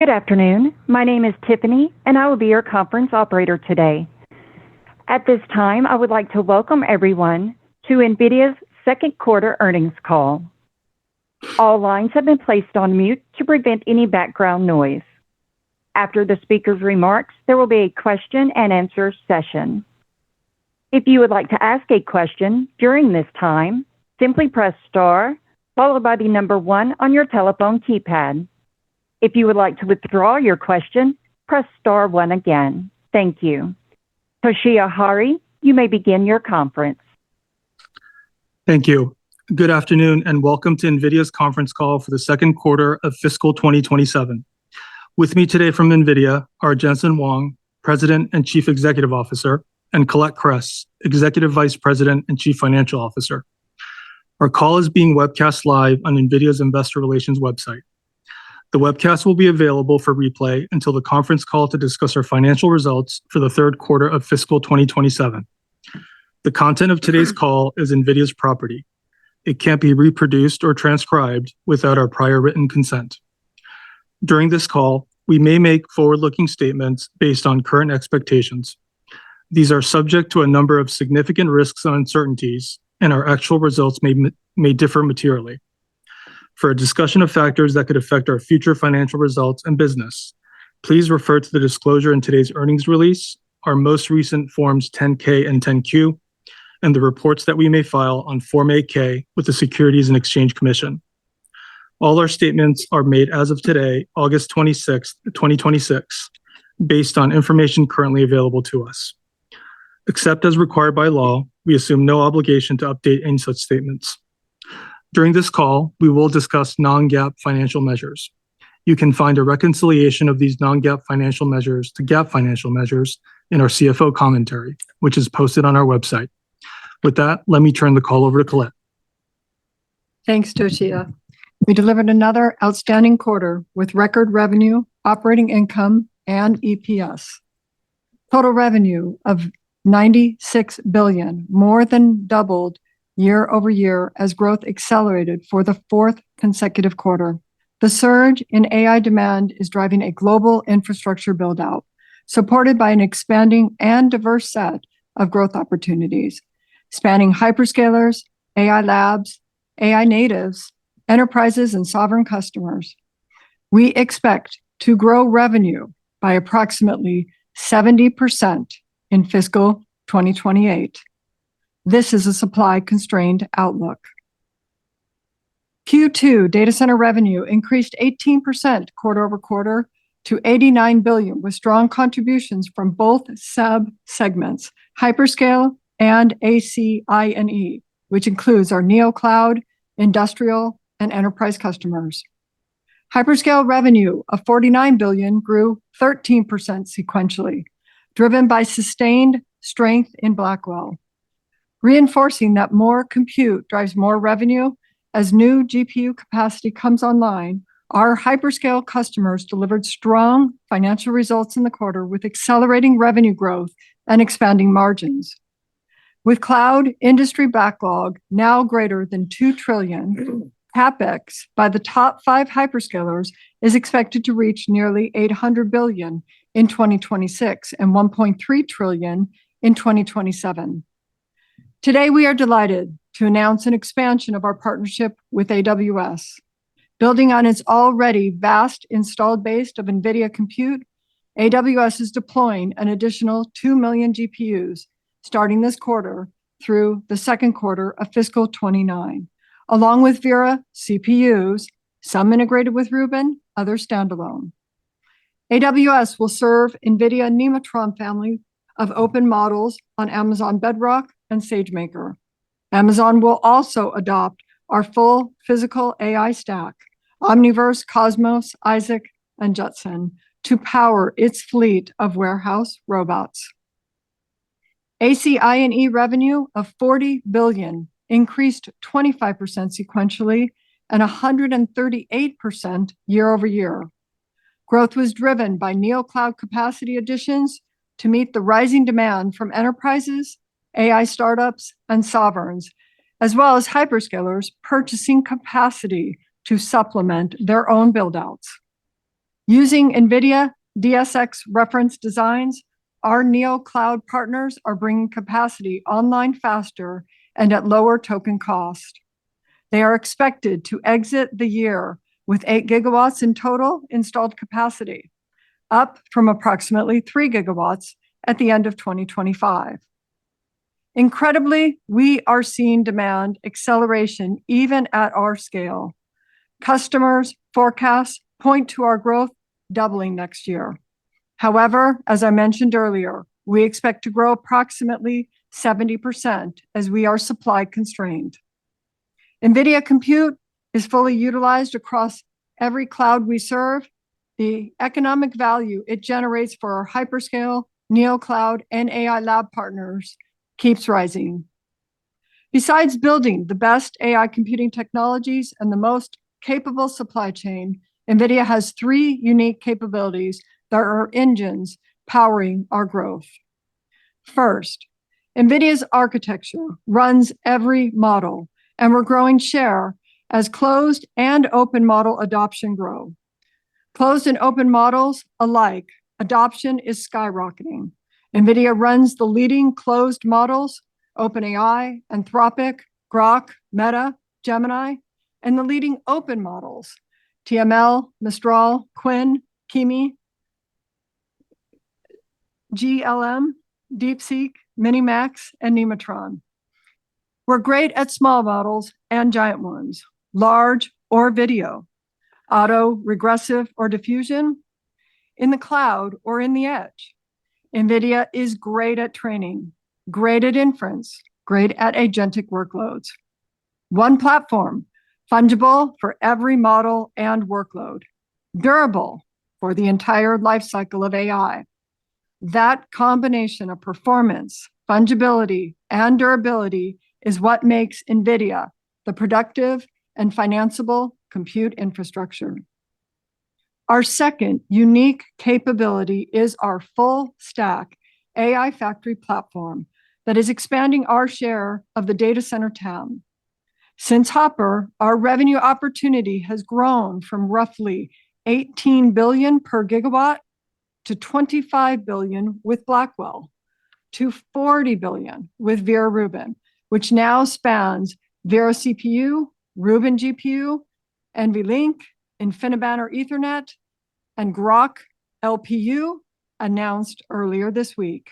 Good afternoon. My name is Tiffany, and I will be your conference operator today. At this time, I would like to welcome everyone to NVIDIA's second quarter earnings call. All lines have been placed on mute to prevent any background noise. After the speaker's remarks, there will be a question and answer session. If you would like to ask a question during this time, simply press star, followed by the number 1 on your telephone keypad. If you would like to withdraw your question, press star 1 again. Thank you. Toshiya Hari, you may begin your conference. Thank you. Good afternoon and welcome to NVIDIA's conference call for the second quarter of fiscal 2027. With me today from NVIDIA are Jensen Huang, President and Chief Executive Officer, and Colette Kress, Executive Vice President and Chief Financial Officer. Our call is being webcast live on NVIDIA's Investor Relations website. The webcast will be available for replay until the conference call to discuss our financial results for the third quarter of fiscal 2027. The content of today's call is NVIDIA's property. It can't be reproduced or transcribed without our prior written consent. During this call, we may make forward-looking statements based on current expectations. These are subject to a number of significant risks and uncertainties, and our actual results may differ materially. For a discussion of factors that could affect our future financial results and business, please refer to the disclosure in today's earnings release, our most recent Forms 10-K and 10-Q, and the reports that we may file on Form 8-K with the Securities and Exchange Commission. All our statements are made as of today, August 26, 2026, based on information currently available to us. Except as required by law, we assume no obligation to update any such statements. During this call, we will discuss non-GAAP financial measures. You can find a reconciliation of these non-GAAP financial measures to GAAP financial measures in our CFO commentary, which is posted on our website. With that, let me turn the call over to Colette. Thanks, Toshiya. We delivered another outstanding quarter with record revenue, operating income, and EPS. Total revenue of $96 billion, more than doubled year over year as growth accelerated for the fourth consecutive quarter. The surge in AI demand is driving a global infrastructure build-out, supported by an expanding and diverse set of growth opportunities, spanning hyperscalers, AI labs, AI natives, enterprises, and sovereign customers. We expect to grow revenue by approximately 70% in fiscal 2028. This is a supply-constrained outlook. Q2 data center revenue increased 18% quarter over quarter to $89 billion, with strong contributions from both sub-segments, hyperscale and ACI&E, which includes our neocloud, industrial, and enterprise customers. Hyperscale revenue of $49 billion grew 13% sequentially, driven by sustained strength in Blackwell, reinforcing that more compute drives more revenue. As new GPU capacity comes online, our hyperscale customers delivered strong financial results in the quarter with accelerating revenue growth and expanding margins. With cloud industry backlog now greater than $2 trillion, CapEx by the top 5 hyperscalers is expected to reach nearly $800 billion in 2026 and $1.3 trillion in 2027. Today, we are delighted to announce an expansion of our partnership with AWS. Building on its already vast installed base of NVIDIA compute, AWS is deploying an additional 2 million GPUs starting this quarter through the second quarter of fiscal 2029, along with Vera CPUs, some integrated with Rubin, others standalone. AWS will serve NVIDIA Nematron family of open models on Amazon Bedrock and SageMaker. Amazon will also adopt our full physical AI stack, Omniverse, Cosmos, Isaac, and Jetson, to power its fleet of warehouse robots. ACI&E revenue of $40 billion increased 25% sequentially and 138% year over year. Growth was driven by neocloud capacity additions to meet the rising demand from enterprises, AI startups, and sovereigns, as well as hyperscalers purchasing capacity to supplement their own build-outs. Using NVIDIA DSX reference designs, our NeoCloud partners are bringing capacity online faster and at lower token cost. They are expected to exit the year with 8 gigawatts in total installed capacity, up from approximately 3 gigawatts at the end of 2025. Incredibly, we are seeing demand acceleration even at our scale. Customers' forecasts point to our growth doubling next year. However, as I mentioned earlier, we expect to grow approximately 70% as we are supply constrained. NVIDIA Compute is fully utilized across every cloud we serve. The economic value it generates for our hyperscale, NeoCloud, and AI lab partners keeps rising. Besides building the best AI computing technologies and the most capable supply chain, NVIDIA has 3 unique capabilities that are engines powering our growth. First, NVIDIA's architecture runs every model, and we're growing share as closed and open model adoption grow. Closed and open models alike, adoption is skyrocketing. NVIDIA runs the leading closed models, OpenAI, Anthropic, Grok, Meta, Gemini, and the leading open models, TML, Mistral, Quinn, Kimi, GLM, DeepSeek, Minimax, and Nematron. We're great at small models and giant ones, large or video, auto, regressive, or diffusion, in the cloud or in the edge. NVIDIA is great at training, great at inference, great at agentic workloads. One platform, fungible for every model and workload, durable for the entire lifecycle of AI. That combination of performance, fungibility, and durability is what makes NVIDIA the productive and financeable compute infrastructure. Our second unique capability is our full stack AI factory platform that is expanding our share of the data center TAM. Since Hopper, our revenue opportunity has grown from roughly $18 billion per gigawatt to $25 billion with Blackwell, to $40 billion with Vera Rubin, which now spans Vera CPU, Rubin GPU, NVLink, InfiniBand Ethernet, and Grok LPU, announced earlier this week.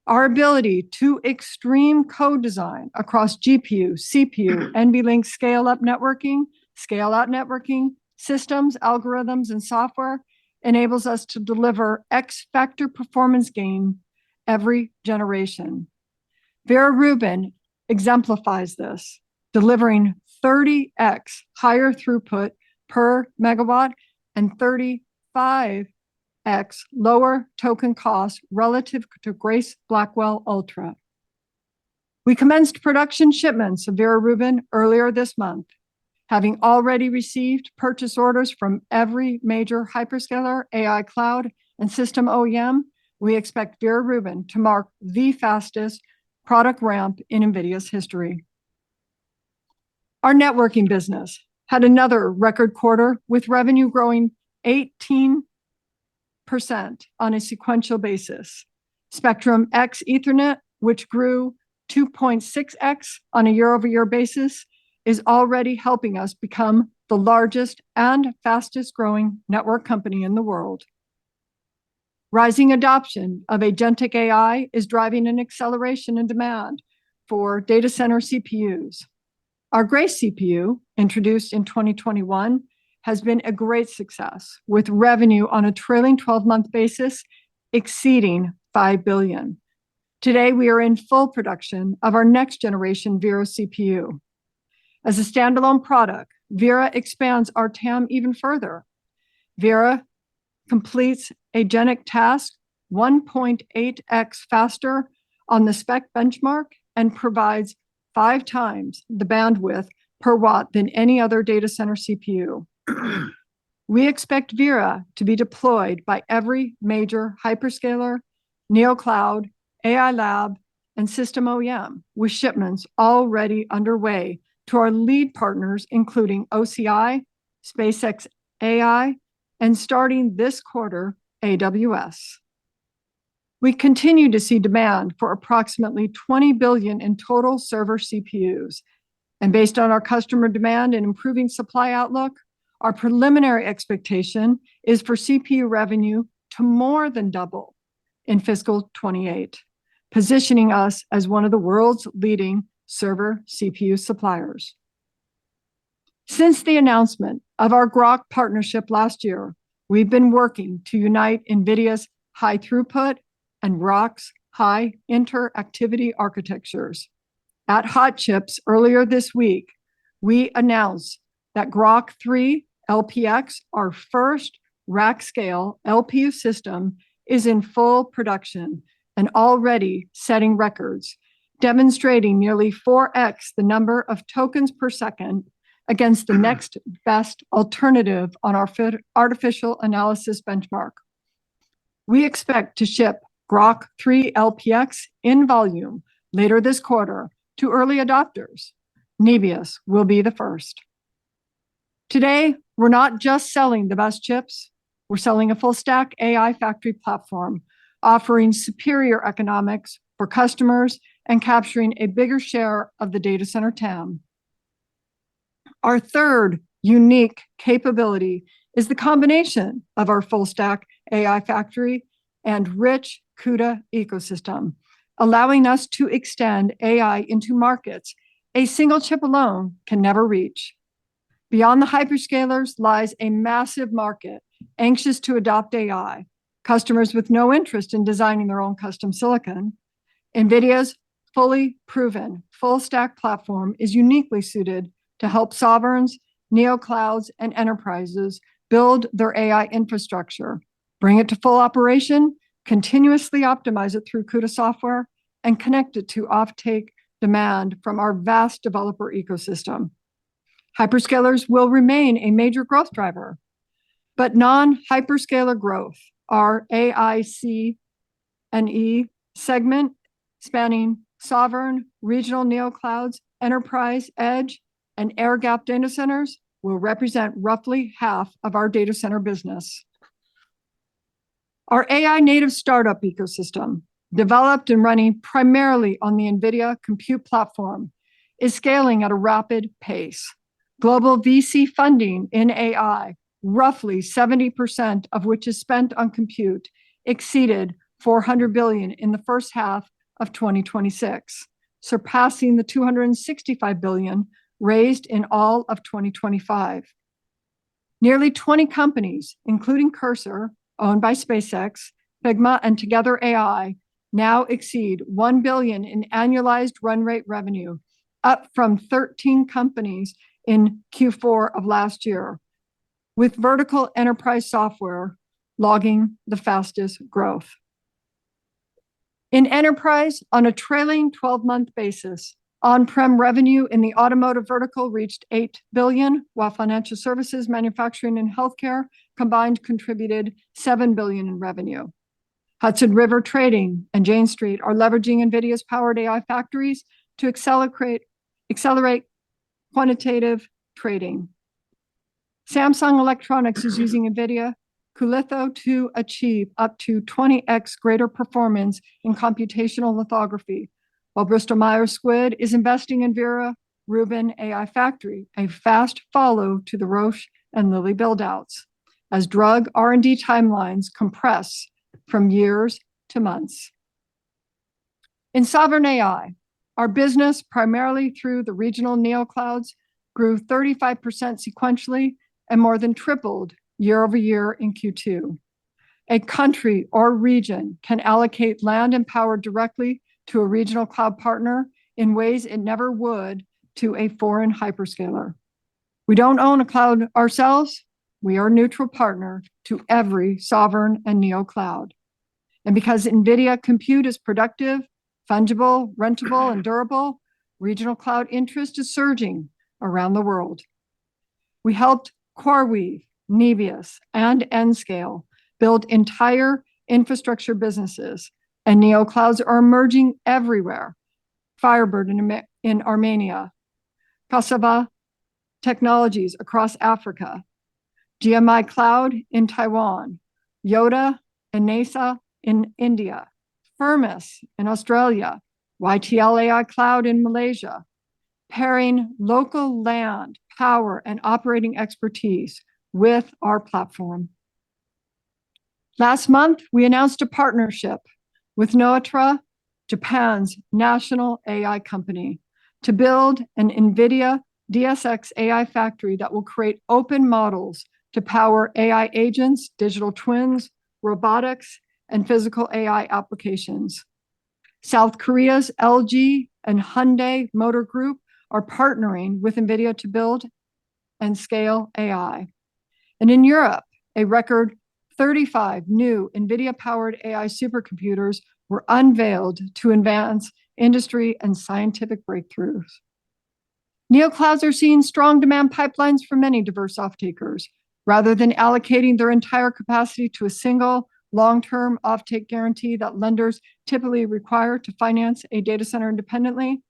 Our ability to extreme code design across GPU, CPU, NVLink scale-up networking, scale-out networking, systems, algorithms, and software enables us to deliver X-factor performance gain every generation. Vera Rubin exemplifies this, delivering 30x higher throughput per megawatt and 35x lower token cost relative to Grace Blackwell Ultra. We commenced production shipments of Vera Rubin earlier this month. Having already received purchase orders from every major hyperscaler, AI cloud, and system OEM, we expect Vera Rubin to mark the fastest product ramp in NVIDIA's history. Our networking business had another record quarter with revenue growing 18% on a sequential basis. Spectrum X Ethernet, which grew 2.6x on a year-over-year basis, is already helping us become the largest and fastest growing network company in the world. Rising adoption of agentic AI is driving an acceleration in demand for data center CPUs. Our Grace CPU, introduced in 2021, has been a great success, with revenue on a trailing 12-month basis exceeding $5 billion. Today, we are in full production of our next generation Vera CPU. As a standalone product, Vera expands our TAM even further. Vera completes agentic tasks 1.8x faster on the spec benchmark and provides 5 times the bandwidth per watt than any other data center CPU. We expect Vera to be deployed by every major hyperscaler, NeoCloud, AI lab, and system OEM, with shipments already underway to our lead partners, including OCI, SpaceX AI, and starting this quarter, AWS. We continue to see demand for approximately 20 billion in total server CPUs. And based on our customer demand and improving supply outlook, our preliminary expectation is for CPU revenue to more than double in fiscal 28, positioning us as one of the world's leading server CPU suppliers. Since the announcement of our Groq partnership last year, we've been working to unite NVIDIA's high throughput and Groq's high interactivity architectures. At Hot Chips earlier this week, we announced that Groq 3 LPX, our first rack-scale LPU system, is in full production and already setting records, demonstrating nearly 4x the number of tokens per second against the next best alternative on our artificial analysis benchmark. We expect to ship Groq 3 LPX in volume later this quarter to early adopters. Nebius will be the first. Today, we're not just selling the best chips, we're selling a full-stack AI factory platform, offering superior economics for customers and capturing a bigger share of the data center TAM. Our third unique capability is the combination of our full-stack AI factory and rich CUDA ecosystem, allowing us to extend AI into markets a single chip alone can never reach. Beyond the hyperscalers lies a massive market anxious to adopt AI, customers with no interest in designing their own custom silicon. NVIDIA's fully proven full-stack platform is uniquely suited to help sovereigns, neoclouds, and enterprises build their AI infrastructure, bring it to full operation, continuously optimize it through CUDA software, and connect it to offtake demand from our vast developer ecosystem. Hyperscalers will remain a major growth driver, but non-hyperscaler growth, our AIC and E segment, spanning sovereign, regional neoclouds, enterprise, edge, and air-gapped data centers, will represent roughly half of our data center business. Our AI-native startup ecosystem, developed and running primarily on the NVIDIA compute platform, is scaling at a rapid pace. Global VC funding in AI, roughly 70% of which is spent on compute, exceeded $400 billion in the first half of 2026, surpassing the $265 billion raised in all of 2025. Nearly 20 companies, including Cursor, owned by SpaceX, Figma, and Together AI, now exceed $1 billion in annualized run rate revenue, up from 13 companies in Q4 of last year, with vertical enterprise software logging the fastest growth. In enterprise, on a trailing 12-month basis, on-prem revenue in the automotive vertical reached $8 billion, while financial services, manufacturing, and healthcare combined contributed $7 billion in revenue. Hudson River Trading and Jane Street are leveraging NVIDIA's powered AI factories to accelerate quantitative trading. Samsung Electronics is using NVIDIA Cullitho to achieve up to 20x greater performance in computational lithography, while Bristol Myers Squibb is investing in Vera Rubin AI Factory, a fast follow to the Roche and Lilly buildouts, as drug R&D timelines compress from years to months. In sovereign AI, our business, primarily through the regional neoclouds, grew 35% sequentially and more than tripled year over year in Q2. A country or region can allocate land and power directly to a regional cloud partner in ways it never would to a foreign hyperscaler. We don't own a cloud ourselves. We are a neutral partner to every sovereign and neocloud. And because NVIDIA compute is productive, fungible, rentable, and durable, regional cloud interest is surging around the world. We helped CoreWeave, Nebius, and Nscale build entire infrastructure businesses, and neoclouds are emerging everywhere. Firebird in Armenia, Cassava Technologies across Africa, GMI Cloud in Taiwan, Yoda and NASA in India, Firmus in Australia, YTL AI Cloud in Malaysia, pairing local land, power, and operating expertise with our platform. Last month, we announced a partnership with Noetra, Japan's national AI company, to build an NVIDIA DSX AI factory that will create open models to power AI agents, digital twins, robotics, and physical AI applications. South Korea's LG and Hyundai Motor Group are partnering with NVIDIA to build and scale AI. And in Europe, a record 35 new NVIDIA-powered AI supercomputers were unveiled to advance industry and scientific breakthroughs. Neoclouds are seeing strong demand pipelines from many diverse off-takers. Rather than allocating their entire capacity to a single long-term offtake guarantee that lenders typically require to finance a data center independently,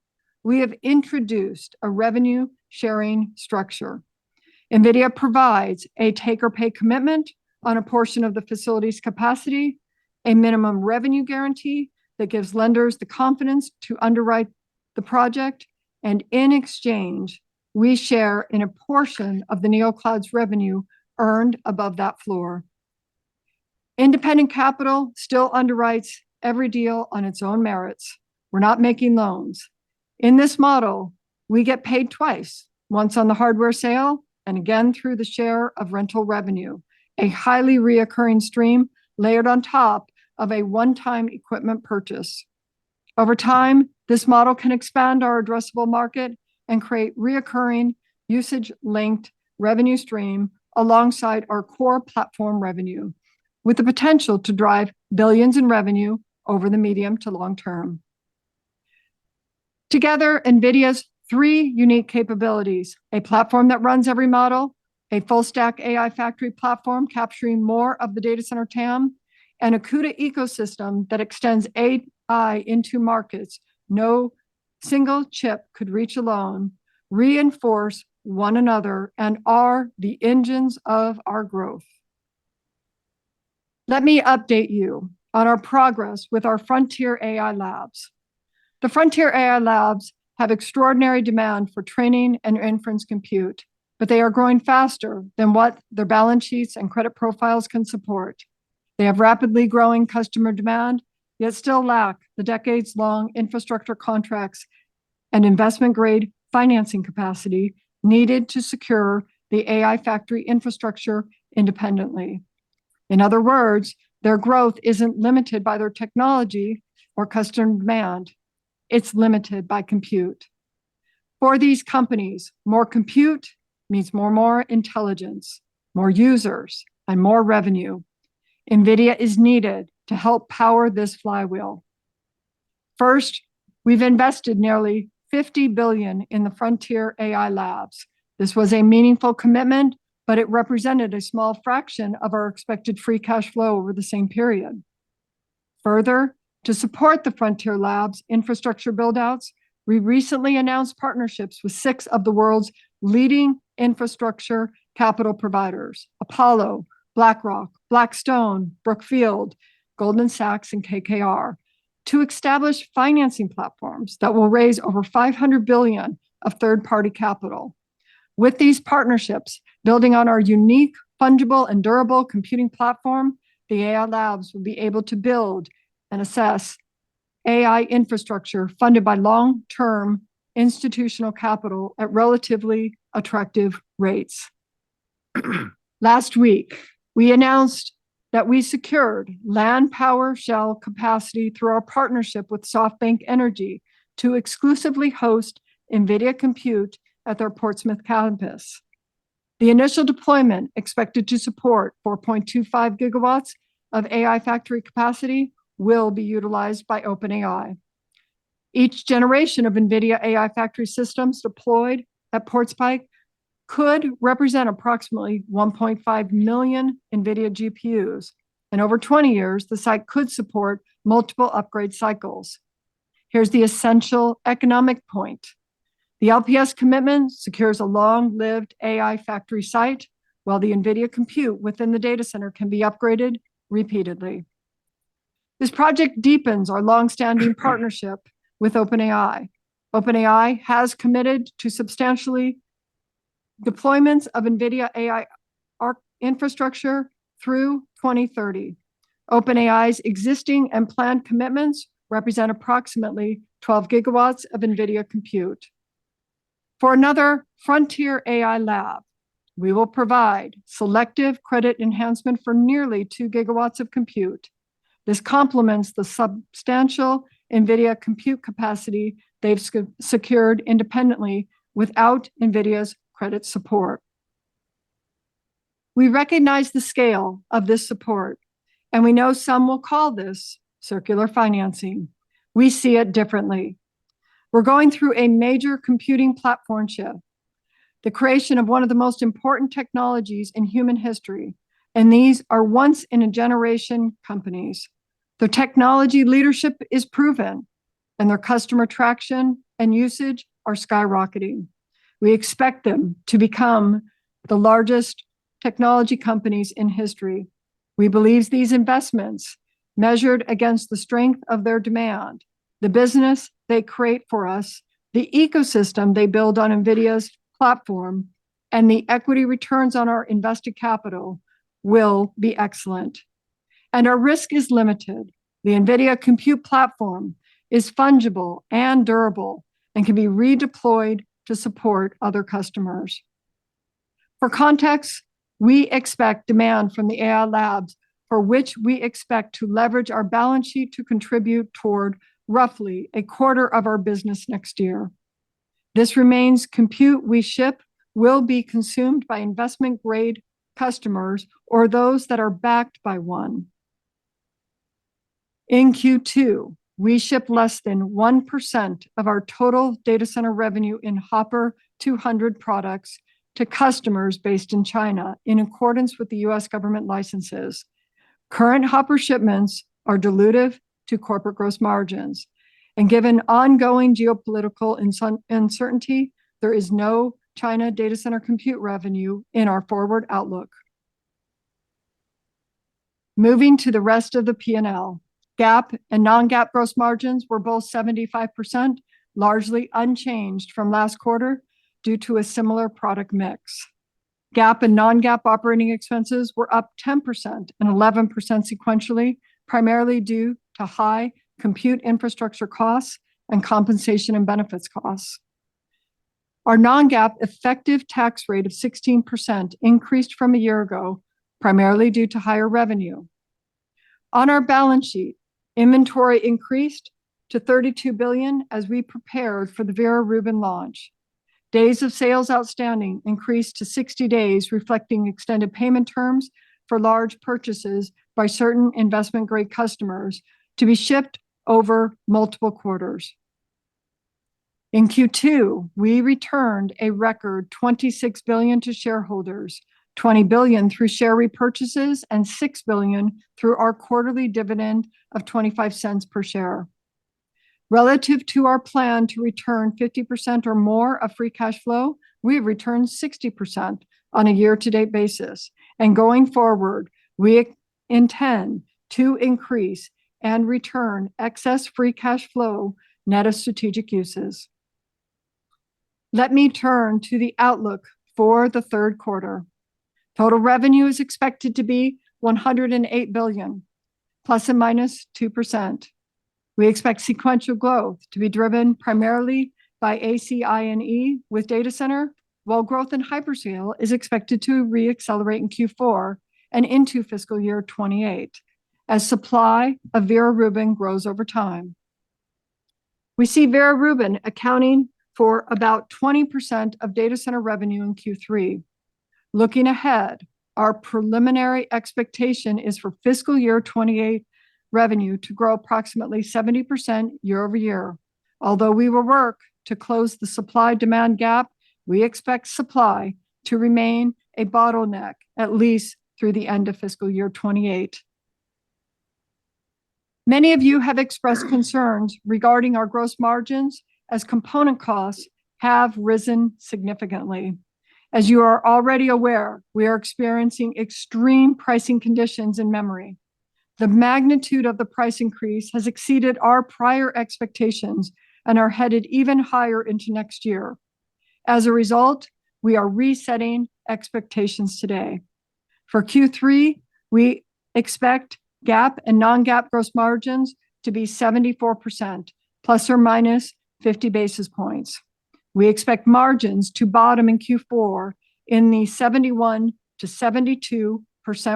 we have introduced a revenue-sharing structure. NVIDIA provides a take-or-pay commitment on a portion of the facility's capacity, a minimum revenue guarantee that gives lenders the confidence to underwrite the project, and in exchange, we share in a portion of the Neocloud's revenue earned above that floor. Independent capital still underwrites every deal on its own merits. We're not making loans. In this model, we get paid twice, once on the hardware sale and again through the share of rental revenue, a highly reoccurring stream layered on top of a one-time equipment purchase. Over time, this model can expand our addressable market and create reoccurring usage-linked revenue stream alongside our core platform revenue, with the potential to drive billions in revenue over the medium to long term. Together, NVIDIA's three unique capabilities: a platform that runs every model, a full-stack AI factory platform capturing more of the data center TAM, and a CUDA ecosystem that extends AI into markets no single chip could reach alone, reinforce one another, and are the engines of our growth. Let me update you on our progress with our Frontier AI Labs. The Frontier AI Labs have extraordinary demand for training and inference compute, but they are growing faster than what their balance sheets and credit profiles can support. They have rapidly growing customer demand, yet still lack the decades-long infrastructure contracts and investment-grade financing capacity needed to secure the AI factory infrastructure independently. In other words, their growth isn't limited by their technology or customer demand. It's limited by compute. For these companies, more compute means more intelligence, more users, and more revenue. NVIDIA is needed to help power this flywheel. First, we've invested nearly $50 billion in the Frontier AI Labs. This was a meaningful commitment, but it represented a small fraction of our expected free cash flow over the same period. Further, to support the Frontier Labs infrastructure buildouts, we recently announced partnerships with 6 of the world's leading infrastructure capital providers: Apollo, BlackRock, Blackstone, Brookfield, Goldman Sachs, and KKR, to establish financing platforms that will raise over $500 billion of third-party capital. With these partnerships, building on our unique, fungible, and durable computing platform, the AI Labs will be able to build and assess AI infrastructure funded by long-term institutional capital at relatively attractive rates. Last week, we announced that we secured land power shell capacity through our partnership with SoftBank Energy to exclusively host NVIDIA Compute at their Portsmouth campus. The initial deployment, expected to support 4.25 gigawatts of AI factory capacity, will be utilized by OpenAI. Each generation of NVIDIA AI factory systems deployed at Portsmouth could represent approximately 1.5 million NVIDIA GPUs, and over 20 years, the site could support multiple upgrade cycles. Here's the essential economic point. The LPS commitment secures a long-lived AI factory site while the NVIDIA compute within the data center can be upgraded repeatedly. This project deepens our longstanding partnership with OpenAI. OpenAI has committed to substantially deployments of NVIDIA AI infrastructure through 2030. OpenAI's existing and planned commitments represent approximately 12 gigawatts of NVIDIA compute. For another frontier AI lab, we will provide selective credit enhancement for nearly 2 gigawatts of compute. This complements the substantial NVIDIA compute capacity they've secured independently without NVIDIA's credit support. We recognize the scale of this support, and we know some will call this circular financing. We see it differently. We're going through a major computing platform shift, the creation of one of the most important technologies in human history, and these are once-in-a-generation companies. Their technology leadership is proven, and their customer traction and usage are skyrocketing. We expect them to become the largest technology companies in history. We believe these investments, measured against the strength of their demand, the business they create for us, the ecosystem they build on NVIDIA's platform, and the equity returns on our invested capital will be excellent. And our risk is limited. The NVIDIA compute platform is fungible and durable and can be redeployed to support other customers. For context, we expect demand from the AI labs for which we expect to leverage our balance sheet to contribute toward roughly a quarter of our business next year. This remains compute we ship will be consumed by investment-grade customers or those that are backed by one. In Q2, we shipped less than 1% of our total data center revenue in Hopper 200 products to customers based in China in accordance with the US government licenses. Current Hopper shipments are dilutive to corporate gross margins, and given ongoing geopolitical uncertainty, there is no China data center compute revenue in our forward outlook. Moving to the rest of the P&L, GAAP and non-GAAP gross margins were both 75%, largely unchanged from last quarter due to a similar product mix. GAAP and non-GAAP operating expenses were up 10% and 11% sequentially, primarily due to high compute infrastructure costs and compensation and benefits costs. Our non-GAAP effective tax rate of 16% increased from a year ago, primarily due to higher revenue. On our balance sheet, inventory increased to $32 billion as we prepared for the Vera Rubin launch. Days of sales outstanding increased to 60 days, reflecting extended payment terms for large purchases by certain investment-grade customers to be shipped over multiple quarters. In Q2, we returned a record $26 billion to shareholders, $20 billion through share repurchases, and $6 billion through our quarterly dividend of 25 cents per share. Relative to our plan to return 50% or more of free cash flow, we have returned 60% on a year-to-date basis. And going forward, we intend to increase and return excess free cash flow net of strategic uses. Let me turn to the outlook for the third quarter. Total revenue is expected to be $108 billion, plus and minus 2%. We expect sequential growth to be driven primarily by ACI&E with data center, while growth in hyperscale is expected to re-accelerate in Q4 and into fiscal year 28 as supply of Vera Rubin grows over time. We see Vera Rubin accounting for about 20% of data center revenue in Q3. Looking ahead, our preliminary expectation is for fiscal year 28 revenue to grow approximately 70% year over year. Although we will work to close the supply-demand gap, we expect supply to remain a bottleneck at least through the end of fiscal year 28. Many of you have expressed concerns regarding our gross margins as component costs have risen significantly. As you are already aware, we are experiencing extreme pricing conditions in memory. The magnitude of the price increase has exceeded our prior expectations and are headed even higher into next year. As a result, we are resetting expectations today. For Q3, we expect GAAP and non-GAAP gross margins to be 74%, plus or minus 50 basis points. We expect margins to bottom in Q4 in the 71 to 72%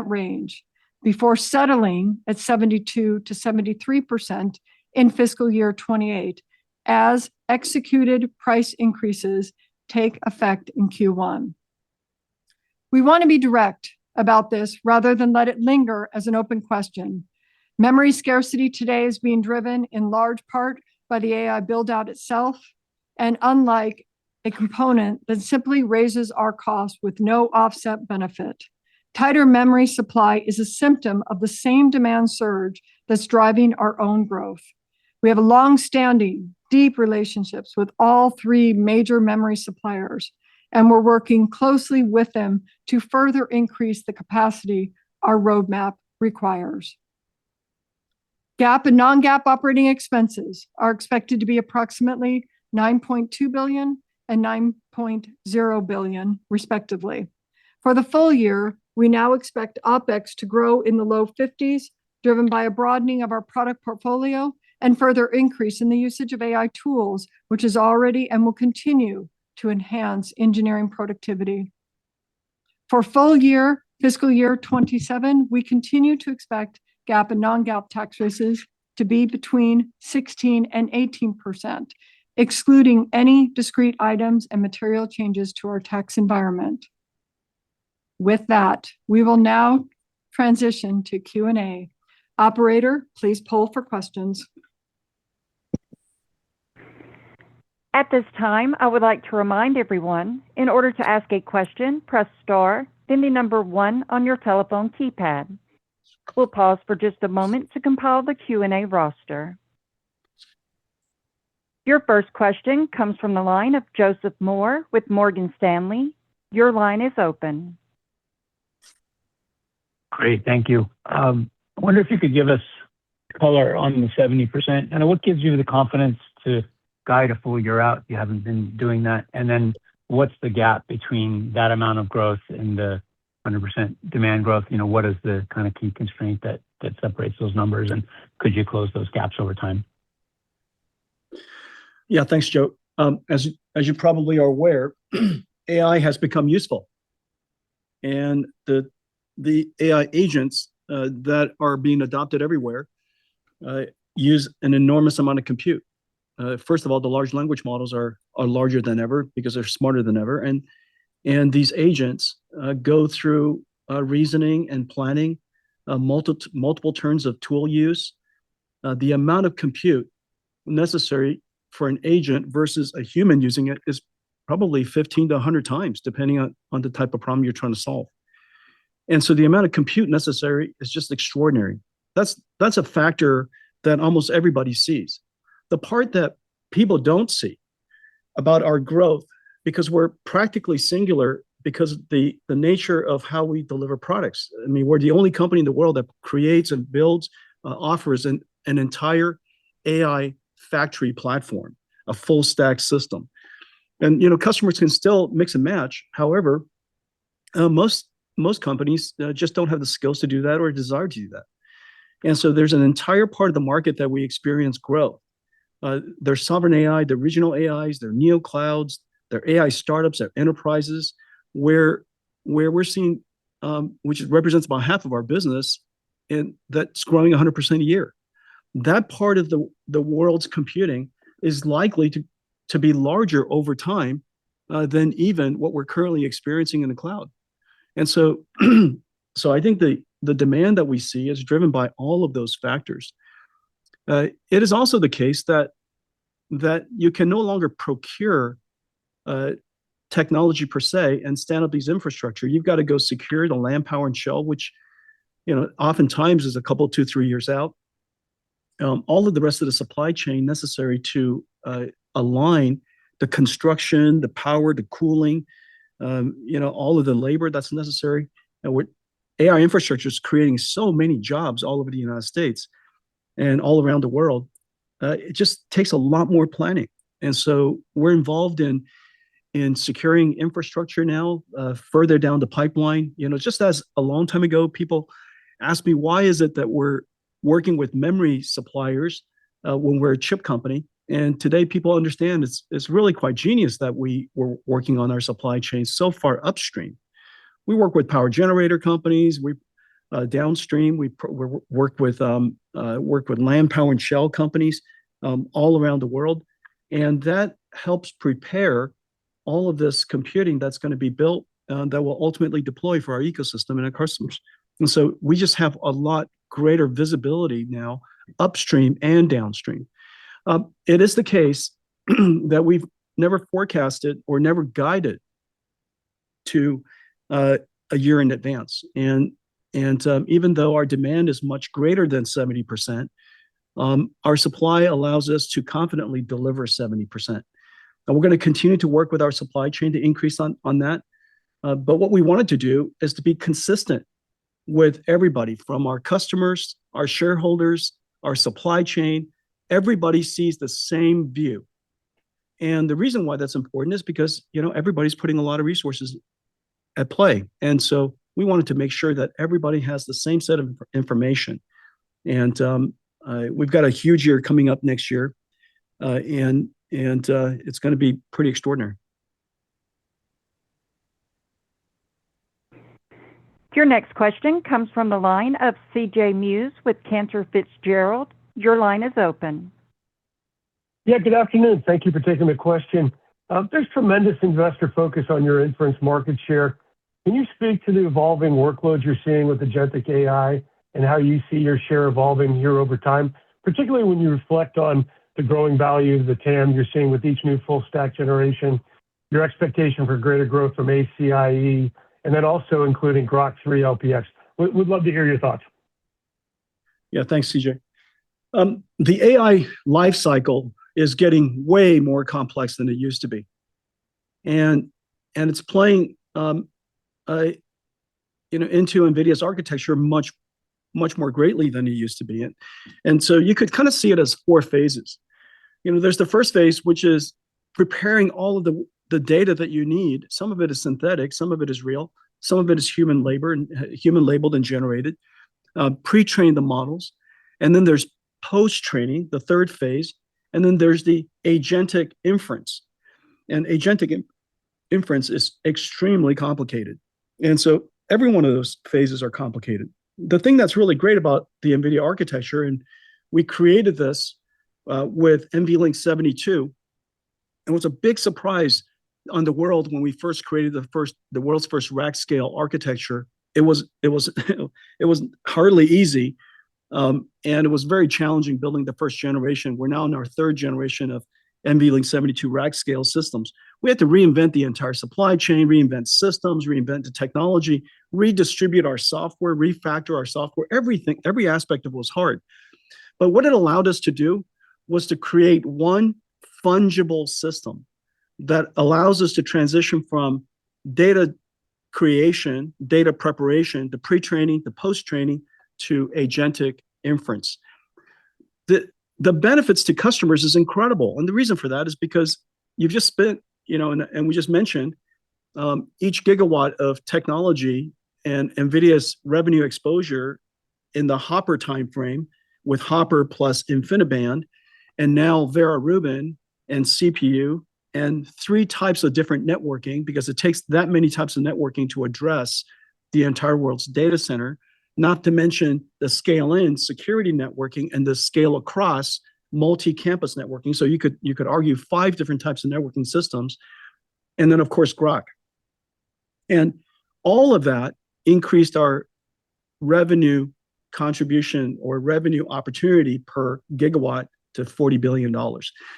range, before settling at 72 to 73% in fiscal year 28, as executed price increases take effect in Q1. We want to be direct about this rather than let it linger as an open question. Memory scarcity today is being driven in large part by the AI build-out itself, and unlike a component that simply raises our cost with no offset benefit, tighter memory supply is a symptom of the same demand surge that's driving our own growth. We have long-standing, deep relationships with all three major memory suppliers, and we're working closely with them to further increase the capacity our roadmap requires. GAAP and non-GAAP operating expenses are expected to be approximately $9.2 billion and $9.0 billion, respectively. For the full year, we now expect OpEx to grow in the low 50s, driven by a broadening of our product portfolio and further increase in the usage of AI tools, which is already and will continue to enhance engineering productivity. For full year, fiscal year 27, we continue to expect GAAP and non-GAAP tax rates to be between 16 and 18%, excluding any discrete items and material changes to our tax environment. With that, we will now transition to Q&A. Operator, please poll for questions. At this time, I would like to remind everyone, in order to ask a question, press star, then the number 1 on your telephone keypad. We'll pause for just a moment to compile the Q&A roster. Your first question comes from the line of Joseph Moore with Morgan Stanley. Your line is open. Great, thank you. I wonder if you could give us color on the 70%, and what gives you the confidence to guide a full year out? You haven't been doing that. And then what's the gap between that amount of growth and the 100% demand growth? What is the kind of key constraint that separates those numbers, and could you close those gaps over time? Yeah, thanks, Joe. As you probably are aware, AI has become useful, and the AI agents that are being adopted everywhere use an enormous amount of compute. First of all, the large language models are larger than ever because they're smarter than ever, and these agents go through reasoning and planning, multiple turns of tool use. The amount of compute necessary for an agent versus a human using it is probably 15 to 100 times, depending on the type of problem you're trying to solve. And so the amount of compute necessary is just extraordinary. That's a factor that almost everybody sees. The part that people don't see about our growth, because we're practically singular because of the nature of how we deliver products. I mean, we're the only company in the world that creates and builds, offers an entire AI factory platform, a full stack system. And customers can still mix and match. However, most companies just don't have the skills to do that or desire to do that. And so there's an entire part of the market that we experience growth. There's sovereign AI, the regional AIs, their neo clouds, their AI startups, their enterprises, where we're seeing, which represents about half of our business, and that's growing 100% a year. That part of the world's computing is likely to be larger over time than even what we're currently experiencing in the cloud. And so, I think the demand that we see is driven by all of those factors. It is also the case that you can no longer procure technology per se and stand up these infrastructure. You've got to go secure the land, power, and shell, which oftentimes is a couple, 2-3 years out. All of the rest of the supply chain necessary to align the construction, the power, the cooling, all of the labor that's necessary. And AI infrastructure is creating so many jobs all over the United States and all around the world. It just takes a lot more planning. And so we're involved in securing infrastructure now, further down the pipeline. Just as a long time ago, people asked me, why is it that we're working with memory suppliers when we're a chip company? And today people understand it's really quite genius that we were working on our supply chain so far upstream. We work with power generator companies. We downstream. We work with land, power, and shell companies all around the world, and that helps prepare all of this computing that's going to be built that will ultimately deploy for our ecosystem and our customers. And so we just have a lot greater visibility now, upstream and downstream. It is the case that we've never forecasted or never guided to a year in advance. And even though our demand is much greater than 70%, our supply allows us to confidently deliver 70%. And we're going to continue to work with our supply chain to increase on that. But what we wanted to do is to be consistent with everybody, from our customers, our shareholders, our supply chain. Everybody sees the same view. And the reason why that's important is because, everybody's putting a lot of resources at play. And so we wanted to make sure that everybody has the same set of information. And we've got a huge year coming up next year. And it's going to be pretty extraordinary. Your next question comes from the line of C.J. Muse with Cantor Fitzgerald. Your line is open. Yeah, good afternoon. Thank you for taking the question. There's tremendous investor focus on your inference market share. Can you speak to the evolving workloads you're seeing with agentic AI and how you see your share evolving here over time, particularly when you reflect on the growing value of the TAM you're seeing with each new full stack generation, your expectation for greater growth from ACIE, and then also including Grok 3 LPX? We'd love to hear your thoughts. Yeah, thanks, CJ. The AI lifecycle is getting way more complex than it used to be, and it's playing into NVIDIA's architecture much more greatly than it used to be. And so you could kind of see it as 4 phases. There's the first phase, which is preparing all of the data that you need. Some of it is synthetic, some of it is real, some of it is human labor and human labeled and generated. Pre-train the models, and then there's post-training, the third phase, and then there's the agentic inference. And agentic inference is extremely complicated. And so every one of those phases are complicated. The thing that's really great about the NVIDIA architecture, and we created this with NVLink 72, and it was a big surprise on the world when we first created the world's first rack scale architecture. It was hardly easy, and it was very challenging building the first generation. We're now in our 3rd generation of NVLink 72 rack scale systems. We had to reinvent the entire supply chain, reinvent systems, reinvent the technology, redistribute our software, refactor our software. Everything, every aspect of it was hard. But what it allowed us to do was to create one fungible system that allows us to transition from data creation, data preparation, the pre-training, the post-training, to agentic inference. The benefits to customers is incredible. And the reason for that is because you've just spent, and we just mentioned, each gigawatt of technology and NVIDIA's revenue exposure in the Hopper timeframe with Hopper plus InfiniBand, and now Vera Rubin and CPU, and 3 types of different networking, because it takes that many types of networking to address the entire world's data center, not to mention the scale-in security networking and the scale-across multi-campus networking. So you could argue 5 different types of networking systems, and then, of course, Grok. And all of that increased our revenue contribution or revenue opportunity per gigawatt to $40 billion.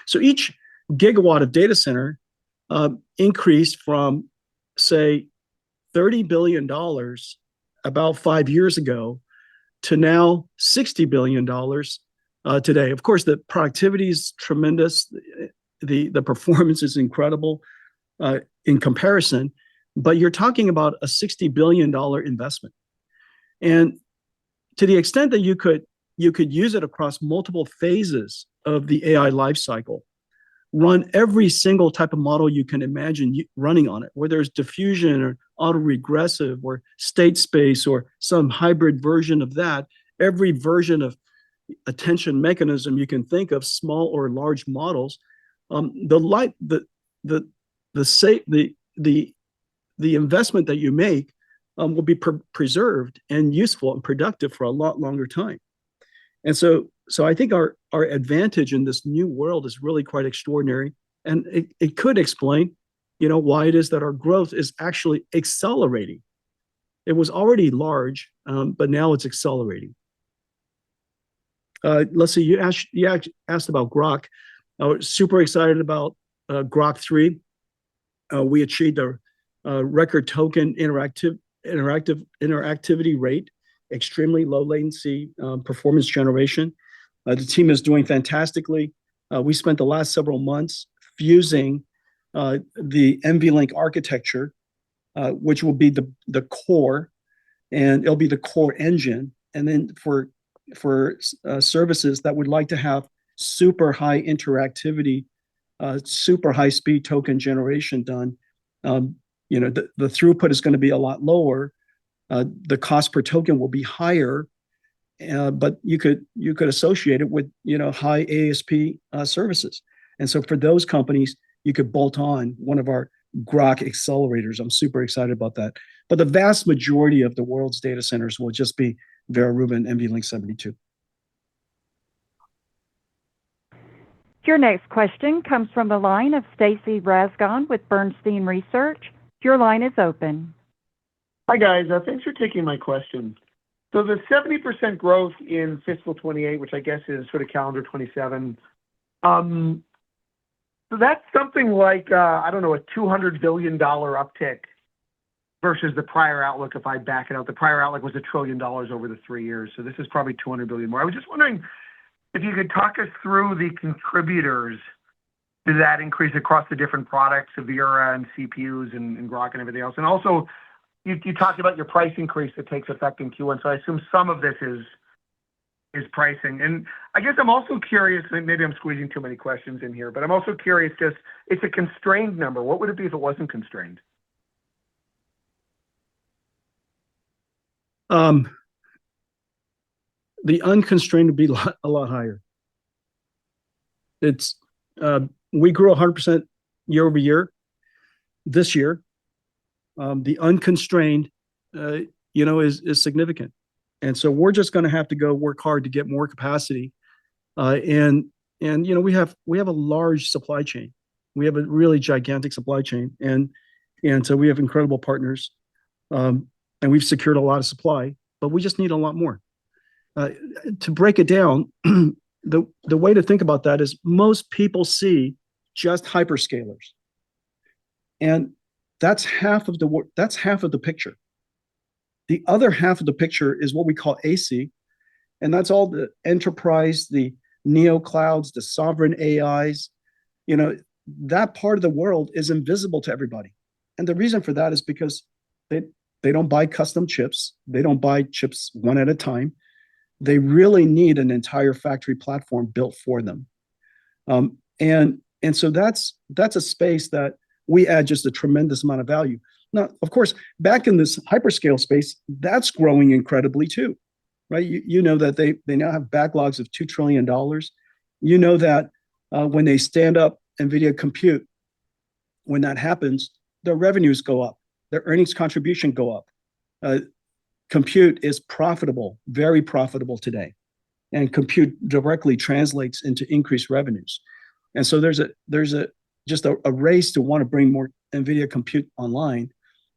So each gigawatt of data center increased from, say, $30 billion about 5 years ago to now $60 billion today. Of course, the productivity is tremendous. The performance is incredible in comparison, but you're talking about a $60 billion investment. And to the extent that you could use it across multiple phases of the AI lifecycle, run every single type of model you can imagine running on it, whether it's diffusion or autoregressive or state space or some hybrid version of that, every version of attention mechanism you can think of, small or large models, the investment that you make will be preserved and useful and productive for a lot longer time. And so I think our advantage in this new world is really quite extraordinary, and it could explain, why it is that our growth is actually accelerating. It was already large, but now it's accelerating. Let's see, you asked about Grok. I was super excited about Grok 3. We achieved a record token interactivity rate, extremely low latency performance generation. The team is doing fantastically. We spent the last several months fusing the NVLink architecture, which will be the core, and it'll be the core engine. And then for services that would like to have super high interactivity, super high speed token generation done, the throughput is going to be a lot lower. The cost per token will be higher, but you could associate it with high ASP services. And so for those companies, you could bolt on one of our Grok accelerators. I'm super excited about that. But the vast majority of the world's data centers will just be Vera Rubin NVLink 72. Your next question comes from the line of Stacy Rasgon with Bernstein Research. Your line is open. Hi, guys. Thanks for taking my question. So the 70% growth in fiscal 28, which I guess is sort of calendar 27, so that's something like, a $200 billion uptick versus the prior outlook. If I back it out, the prior outlook was $1 trillion over the 3 years. So this is probably 200 billion more. I was just wondering if you could talk us through the contributors to that increase across the different products of Vera and CPUs and Grok and everything else. And also, you talked about your price increase that takes effect in Q1. So I assume some of this is pricing. And I guess I'm also curious, maybe I'm squeezing too many questions in here, but I'm also curious, just it's a constrained number. What would it be if it wasn't constrained? The unconstrained would be a lot higher. It's we grew 100% year over year this year. The unconstrained, is significant, and so we're just going to have to go work hard to get more capacity. And we have a large supply chain. We have a really gigantic supply chain, and so we have incredible partners, and we've secured a lot of supply, but we just need a lot more. To break it down, the way to think about that is most people see just hyperscalers, and that's half of the picture. The other half of the picture is what we call AC, and that's all the enterprise, the neo clouds, the sovereign AIs. That part of the world is invisible to everybody, and the reason for that is because they don't buy custom chips. They don't buy chips one at a time. They really need an entire factory platform built for them. And so that's a space that we add just a tremendous amount of value. Now, of course, back in this hyperscale space, that's growing incredibly too, right? You know that they now have backlogs of $2 trillion. You know that when they stand up NVIDIA Compute, when that happens, their revenues go up, their earnings contribution go up. Compute is profitable, very profitable today, and compute directly translates into increased revenues. And so there's just a race to want to bring more NVIDIA Compute online,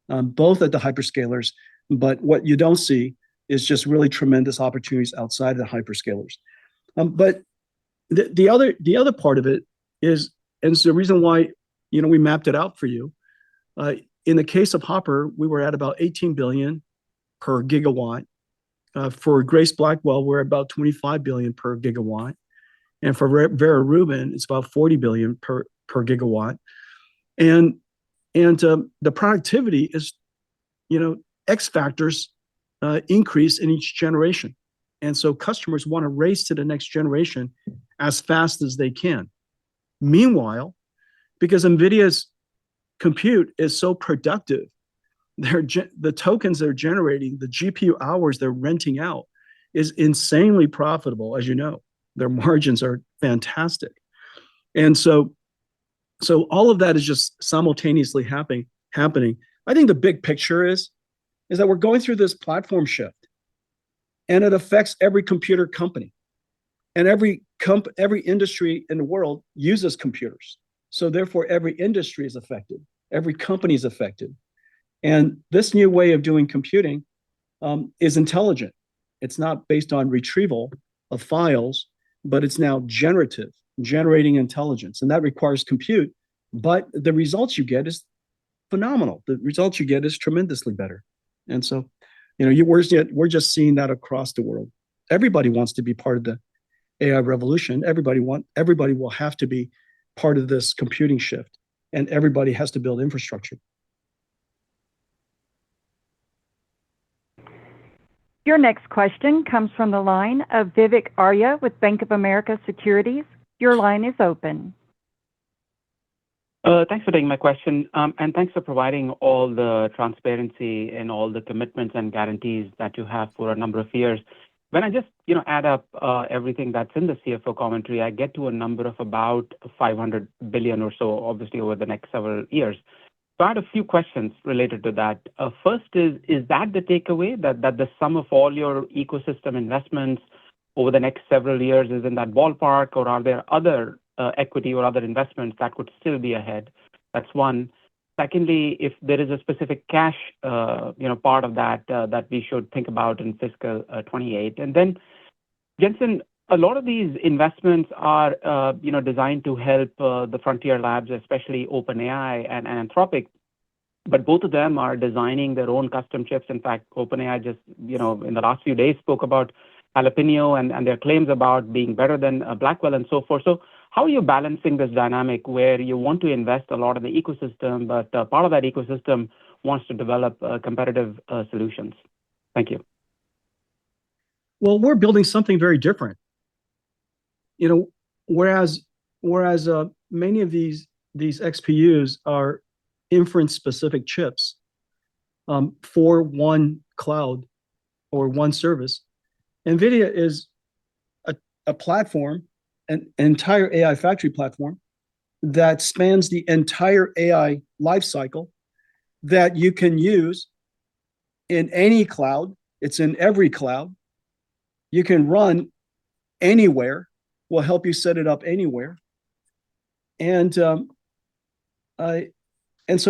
both at the hyperscalers, but what you don't see is just really tremendous opportunities outside of the hyperscalers. But the other part of it is, and it's the reason why we mapped it out for you. In the case of Hopper, we were at about 18 billion per gigawatt. For Grace Blackwell, we're about 25 billion per gigawatt, and for Vera Rubin, it's about 40 billion per gigawatt. And And the productivity is, X factors increase in each generation. And so customers want to race to the next generation as fast as they can. Meanwhile, because NVIDIA's compute is so productive, the tokens they're generating, the GPU hours they're renting out is insanely profitable, as you know. Their margins are fantastic. And so all of that is just simultaneously happening. I think the big picture is that we're going through this platform shift, and it affects every computer company, and every industry in the world uses computers. So therefore, every industry is affected, every company is affected. And this new way of doing computing is intelligent. It's not based on retrieval of files, but it's now generating intelligence, and that requires compute. But the results you get is phenomenal. The results you get is tremendously better. And so, we're just seeing that across the world. Everybody wants to be part of the AI revolution. Everybody will have to be part of this computing shift, and everybody has to build infrastructure. Your next question comes from the line of Vivek Arya with Bank of America Securities. Your line is open. Thanks for taking my question, and thanks for providing all the transparency and all the commitments and guarantees that you have for a number of years. When I just add up everything that's in the CFO commentary, I get to a number of about $500 billion or so, obviously over the next several years. So I had a few questions related to that. First is that the takeaway, that the sum of all your ecosystem investments over the next several years is in that ballpark, or are there other equity or other investments that could still be ahead? That's one. Secondly, if there is a specific cash, part of that that we should think about in fiscal 28. And then, Jensen, a lot of these investments are, designed to help the frontier labs, especially OpenAI and Anthropic. But both of them are designing their own custom chips. In fact, OpenAI just, in the last few days spoke about Jalapeno and their claims about being better than Blackwell and so forth. So how are you balancing this dynamic where you want to invest a lot in the ecosystem, but part of that ecosystem wants to develop competitive solutions? Thank you. Well, we're building something very different. Whereas many of these XPUs are inference-specific chips for one cloud or one service, NVIDIA is a platform, an entire AI factory platform that spans the entire AI lifecycle that you can use in any cloud. It's in every cloud. You can run anywhere. We'll help you set it up anywhere. And so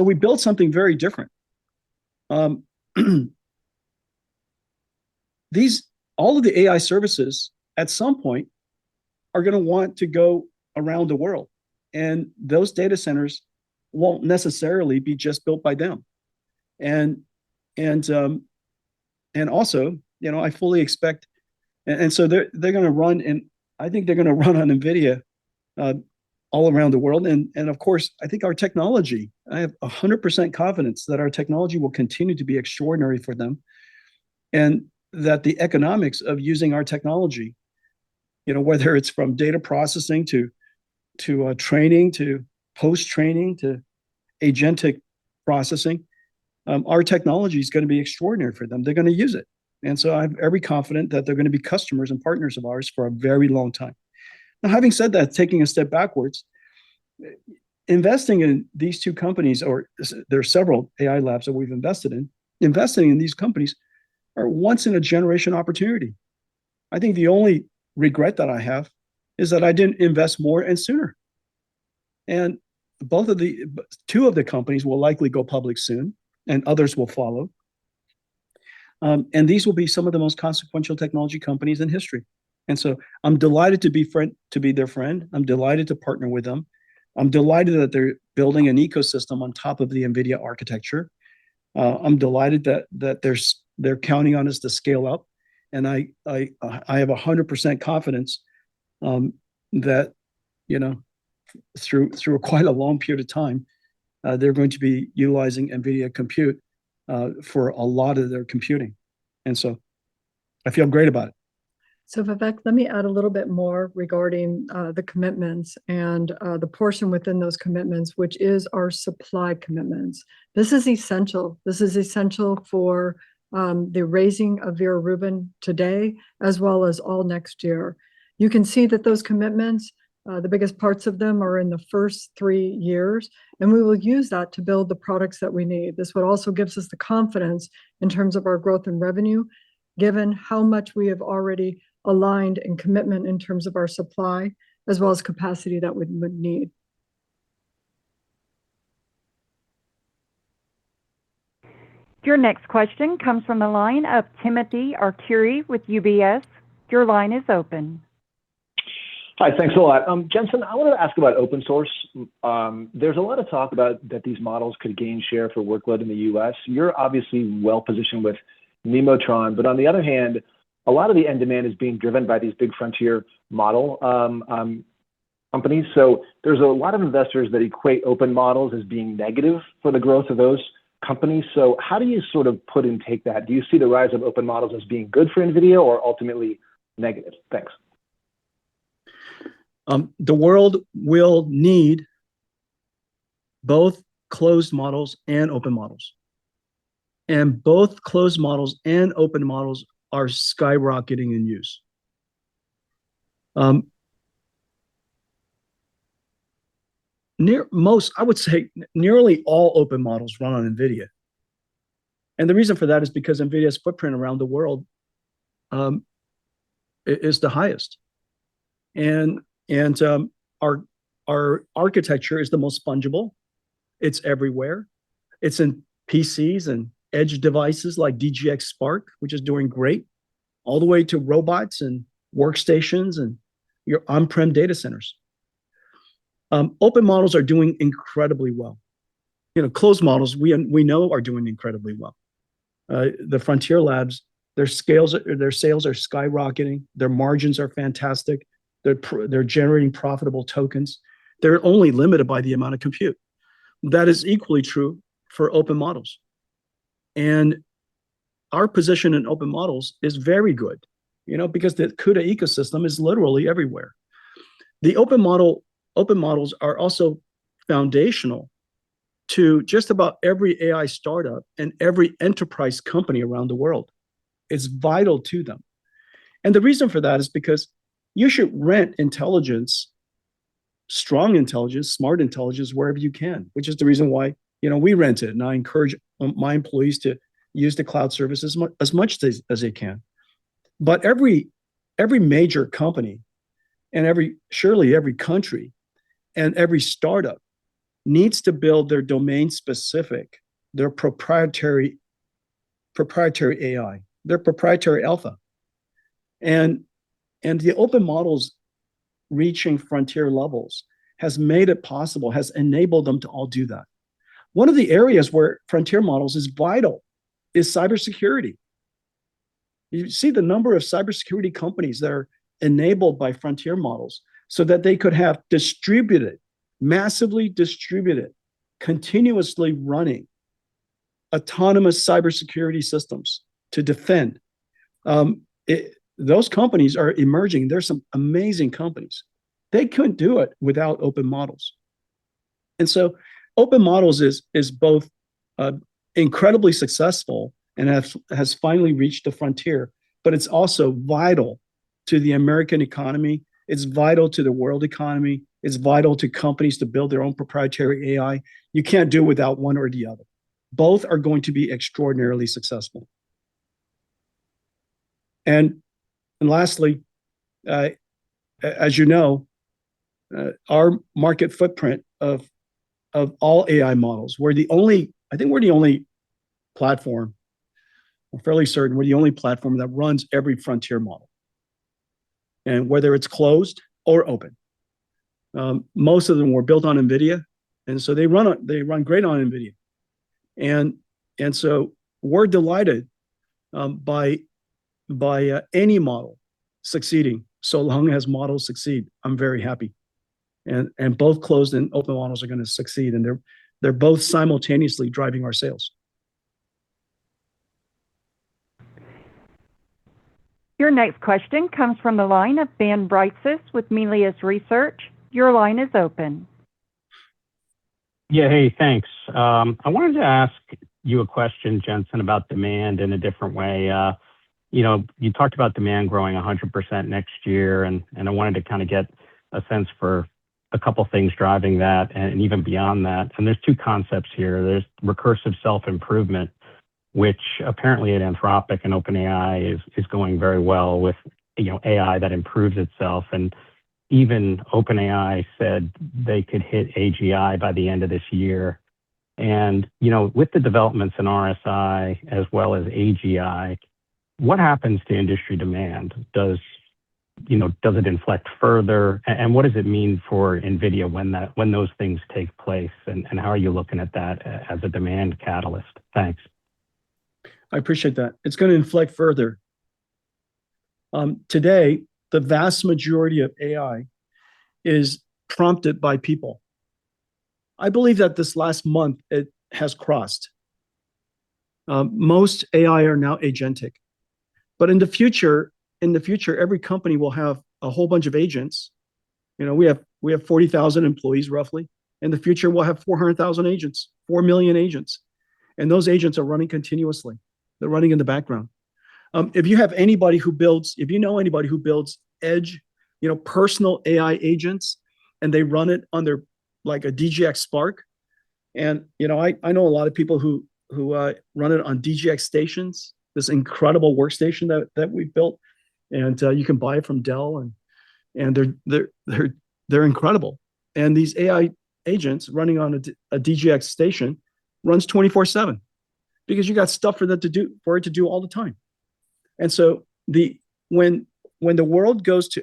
we built something very different. All of the AI services at some point are going to want to go around the world, and those data centers won't necessarily be just built by them. And also, I fully expect, and so they're going to run, and I think they're going to run on NVIDIA all around the world. And of course, I think our technology, I have 100% confidence that our technology will continue to be extraordinary for them, and that the economics of using our technology, whether it's from data processing to training, to post-training, to agentic processing, our technology is going to be extraordinary for them. They're going to use it. And so I'm very confident that they're going to be customers and partners of ours for a very long time. Now, having said that, taking a step backwards, investing in these two companies, or there are several AI labs that we've invested in, investing in these companies are once in a generation opportunity. I think the only regret that I have is that I didn't invest more and sooner. And two of the companies will likely go public soon, and others will follow. And these will be some of the most consequential technology companies in history. And so I'm delighted to be their friend. I'm delighted to partner with them. I'm delighted that they're building an ecosystem on top of the NVIDIA architecture. I'm delighted that they're counting on us to scale up. And I have 100% confidence that, through quite a long period of time, they're going to be utilizing NVIDIA compute for a lot of their computing. And so I feel great about it. So Vivek, let me add a little bit more regarding the commitments and the portion within those commitments, which is our supply commitments. This is essential. This is essential for the raising of Vera Rubin today, as well as all next year. You can see that those commitments, the biggest parts of them are in the first 3 years, and we will use that to build the products that we need. This would also gives us the confidence in terms of our growth and revenue, given how much we have already aligned in commitment in terms of our supply, as well as capacity that we would need. Your next question comes from the line of Timothy Arcuri with UBS. Your line is open. Hi, thanks a lot. Jensen, I wanted to ask about open source. There's a lot of talk about that these models could gain share for workload in the US. You're obviously well positioned with Nemotron, but on the other hand, a lot of the end demand is being driven by these big frontier model companies. So there's a lot of investors that equate open models as being negative for the growth of those companies. So how do you sort of put and take that? Do you see the rise of open models as being good for NVIDIA or ultimately negative? Thanks. The world will need both closed models and open models. And both closed models and open models are skyrocketing in use. I would say nearly all open models run on NVIDIA. And the reason for that is because NVIDIA's footprint around the world is the highest. And our architecture is the most fungible. It's everywhere. It's in PCs and edge devices like DGX Spark, which is doing great, all the way to robots and workstations and your on-prem data centers. Open models are doing incredibly well. Closed models we know are doing incredibly well. The Frontier Labs, their sales are skyrocketing. Their margins are fantastic. They're generating profitable tokens. They're only limited by the amount of compute. That is equally true for open models. And our position in open models is very good, because the CUDA ecosystem is literally everywhere. The open models are also foundational to just about every AI startup and every enterprise company around the world. It's vital to them. And the reason for that is because you should rent intelligence, strong intelligence, smart intelligence wherever you can, which is the reason why we rent it. And I encourage my employees to use the cloud service as much as they can. But every major company and surely every country and every startup needs to build their domain specific, their proprietary AI, their proprietary alpha. And the open models reaching frontier levels has made it possible, has enabled them to all do that. One of the areas where frontier models is vital is cybersecurity. You see the number of cybersecurity companies that are enabled by frontier models so that they could have massively distributed, continuously running autonomous cybersecurity systems to defend. Those companies are emerging. There's some amazing companies. They couldn't do it without open models. And so open models is both incredibly successful and has finally reached the frontier, but it's also vital to the American economy. It's vital to the world economy. It's vital to companies to build their own proprietary AI. You can't do it without one or the other. Both are going to be extraordinarily successful. And lastly, as you know, our market footprint of all AI models, I think we're the only platform, I'm fairly certain we're the only platform that runs every frontier model. And whether it's closed or open. Most of them were built on NVIDIA, and so they run great on NVIDIA. And so we're delighted by any model succeeding, so long as models succeed. I'm very happy. And both closed and open models are going to succeed, and They're both simultaneously driving our sales. Your next question comes from the line of Ben Brightsis with Melius Research. Your line is open. Yeah, hey, thanks. I wanted to ask you a question, Jensen, about demand in a different way. You talked about demand growing 100% next year, and I wanted to kind of get a sense for a couple things driving that and even beyond that. And there's two concepts here. There's recursive self-improvement, which apparently at Anthropic and OpenAI is going very well with AI that improves itself. And even OpenAI said they could hit AGI by the end of this year. And with the developments in RSI as well as AGI, what happens to industry demand? Does it inflect further? And what does it mean for NVIDIA when those things take place? And how are you looking at that as a demand catalyst? Thanks. I appreciate that. It's going to inflect further. Today, the vast majority of AI is prompted by people. I believe that this last month it has crossed. Most AI are now agentic, but in the future, every company will have a whole bunch of agents. We have 40,000 employees roughly. In the future, we'll have 400,000 agents, 4 million agents, and those agents are running continuously. They're running in the background. If you know anybody who builds edge, personal AI agents, and they run it on their like a DGX Spark, and I know a lot of people who run it on DGX stations. This incredible workstation that we built, and you can buy it from Dell, and they're incredible. And these AI agents running on a DGX station runs 24/7 because you got stuff for it to do all the time. And so when the world goes to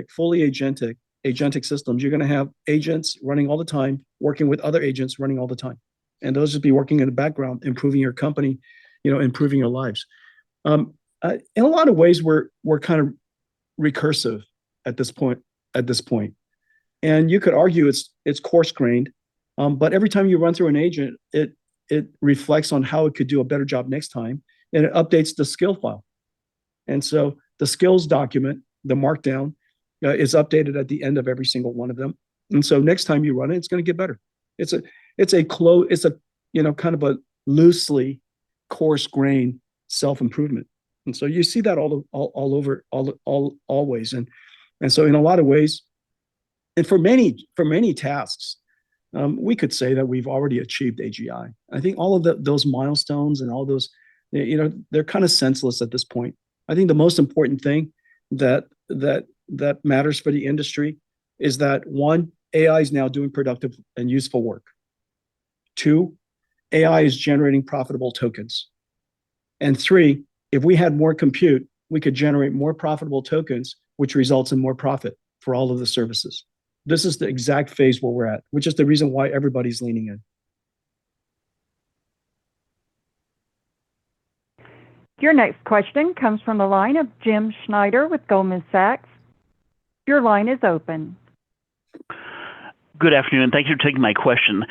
fully agentic systems, you're going to have agents running all the time, working with other agents running all the time, and those will be working in the background, improving your company, improving your lives. In a lot of ways, we're kind of recursive at this point. And you could argue it's coarse-grained, but every time you run through an agent, it reflects on how it could do a better job next time, and it updates the skill file. And so the skills document, the markdown, is updated at the end of every single one of them. And so next time you run it, it's going to get better. It's a kind of a loosely coarse-grained self-improvement. And so you see that all over, always. And so in a lot of ways, and for many tasks, we could say that we've already achieved AGI. I think all of those milestones and all those, they're kind of senseless at this point. I think the most important thing that matters for the industry is that, one, AI is now doing productive and useful work. Two, AI is generating profitable tokens. And three, if we had more compute, we could generate more profitable tokens, which results in more profit for all of the services. This is the exact phase where we're at, which is the reason why everybody's leaning in. Your next question comes from the line of Jim Schneider with Goldman Sachs. Your line is open. Good afternoon. Thank you for taking my question.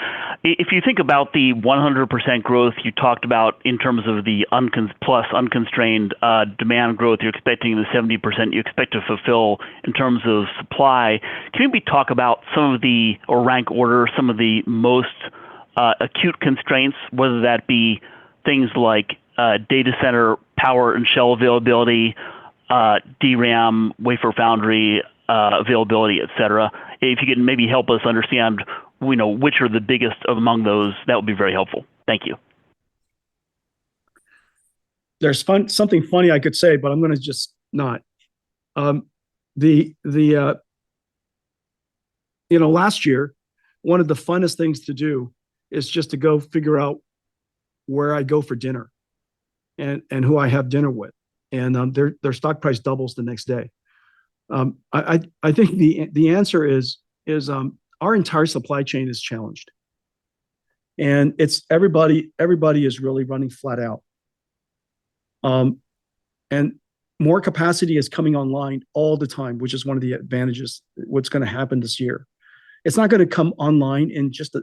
If you think about the 100% growth you talked about in terms of the unconstrained demand growth you're expecting, the 70% you expect to fulfill in terms of supply, can you maybe talk about or rank order some of the most acute constraints, whether that be things like data center power and shell availability, DRAM, wafer foundry availability, et cetera? If you could maybe help us understand, which are the biggest among those, that would be very helpful. Thank you. There's something funny I could say, but I'm going to just not. Last year, one of the funnest things to do is just to go figure out where I go for dinner and who I have dinner with. And their stock price doubles the next day. I think the answer is our entire supply chain is challenged, and it's everybody is really running flat out. And more capacity is coming online all the time, which is one of the advantages. What's going to happen this year? It's not going to come online in just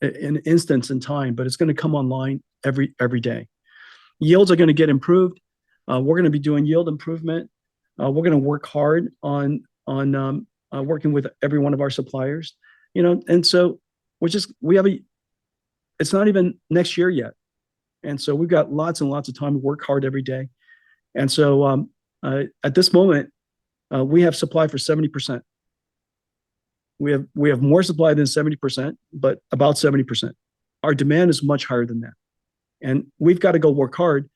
an instance in time, but it's going to come online every day. Yields are going to get improved. We're going to be doing yield improvement. We're going to work hard on working with every one of our suppliers, and so it's not even next year yet. And so we've got lots and lots of time to work hard every day. And so at this moment, we have supply for 70%. We have more supply than 70%, but about 70%. Our demand is much higher than that. And we've got to go work hard,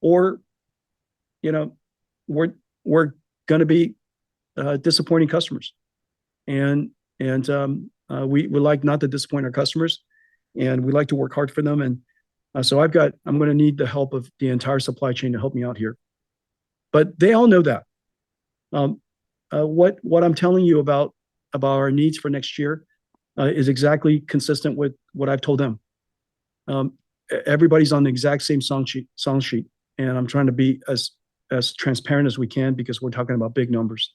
or, we're going to be disappointing customers. And we like not to disappoint our customers, and we like to work hard for them. And so I'm going to need the help of the entire supply chain to help me out here. But they all know that. What I'm telling you about our needs for next year is exactly consistent with what I've told them. Everybody's on the exact same song sheet, and I'm trying to be as transparent as we can because we're talking about big numbers.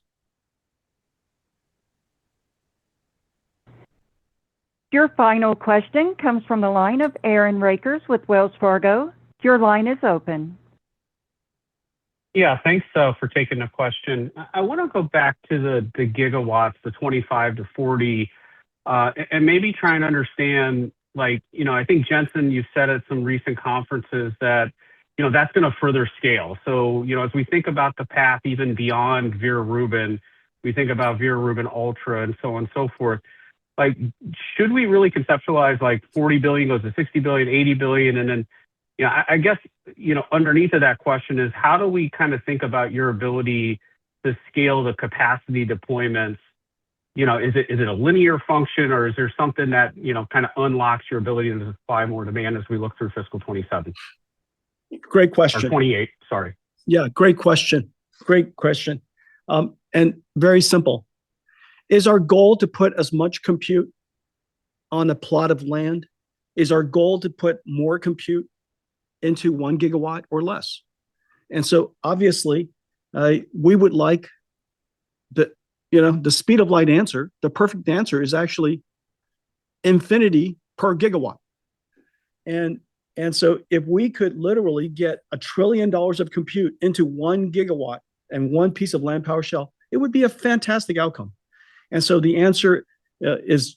Your final question comes from the line of Aaron Rakers with Wells Fargo. Your line is open. Yeah, thanks for taking the question. I want to go back to the gigawatts, the 25 to 40, and maybe try and understand, I think, Jensen, you said at some recent conferences that, that's going to further scale. So, as we think about the path even beyond Vera Rubin, we think about Vera Rubin Ultra and so on and so forth. Should we really conceptualize 40 billion goes to 60 billion, 80 billion? And then, I guess, underneath of that question is how do we kind of think about your ability to scale the capacity deployments? Is it a linear function, or is there something that, kind of unlocks your ability to supply more demand as we look through fiscal 27? Great question. Or 28, sorry. Yeah, great question. Great question. And very simple. Is our goal to put as much compute on a plot of land? Is our goal to put more compute into 1 gigawatt or less? And so obviously, we would like the speed of light answer. The perfect answer is actually infinity per gigawatt. And so if we could literally get $1 trillion of compute into 1 gigawatt and one piece of land power shell, it would be a fantastic outcome. And so the answer is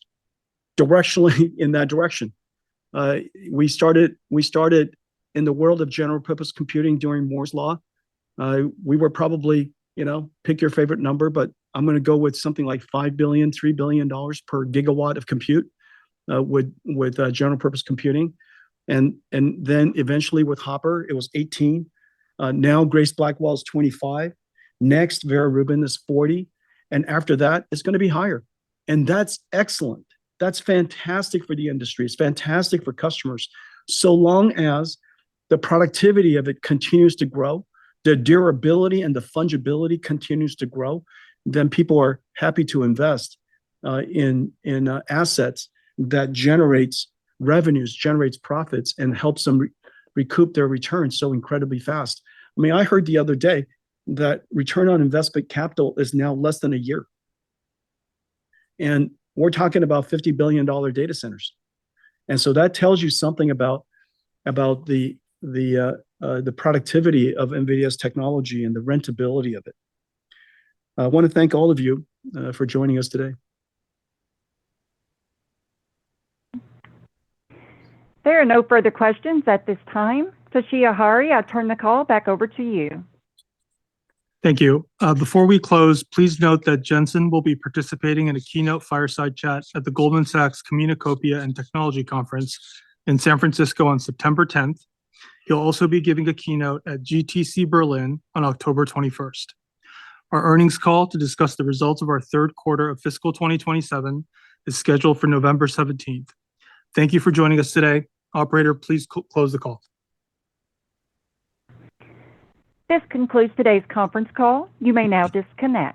directionally in that direction. We started in the world of general purpose computing during Moore's Law. We were probably, pick your favorite number, but I'm going to go with something like $5 billion, $3 billion per gigawatt of compute with general purpose computing. And then eventually with Hopper, it was 18. Now Grace Blackwell is 25. Next, Vera Rubin is 40. And after that, it's going to be higher. And that's excellent. That's fantastic for the industry. It's fantastic for customers. So long as the productivity of it continues to grow, the durability and the fungibility continues to grow, then people are happy to invest in assets that generates revenues, generates profits, and helps them recoup their returns so incredibly fast. I mean, I heard the other day that return on investment capital is now less than a year. And we're talking about $50 billion data centers. And so that tells you something about the productivity of NVIDIA's technology and the rentability of it. I want to thank all of you for joining us today. There are no further questions at this time. Toshiya Hari, I turn the call back over to you. Thank you. Before we close, please note that Jensen will be participating in a keynote fireside chat at the Goldman Sachs Communacopia and Technology Conference in San Francisco on September 10th. He'll also be giving a keynote at GTC Berlin on October 21st. Our earnings call to discuss the results of our third quarter of fiscal 2027 is scheduled for November 17th. Thank you for joining us today. Operator, please close the call. This concludes today's conference call. You may now disconnect.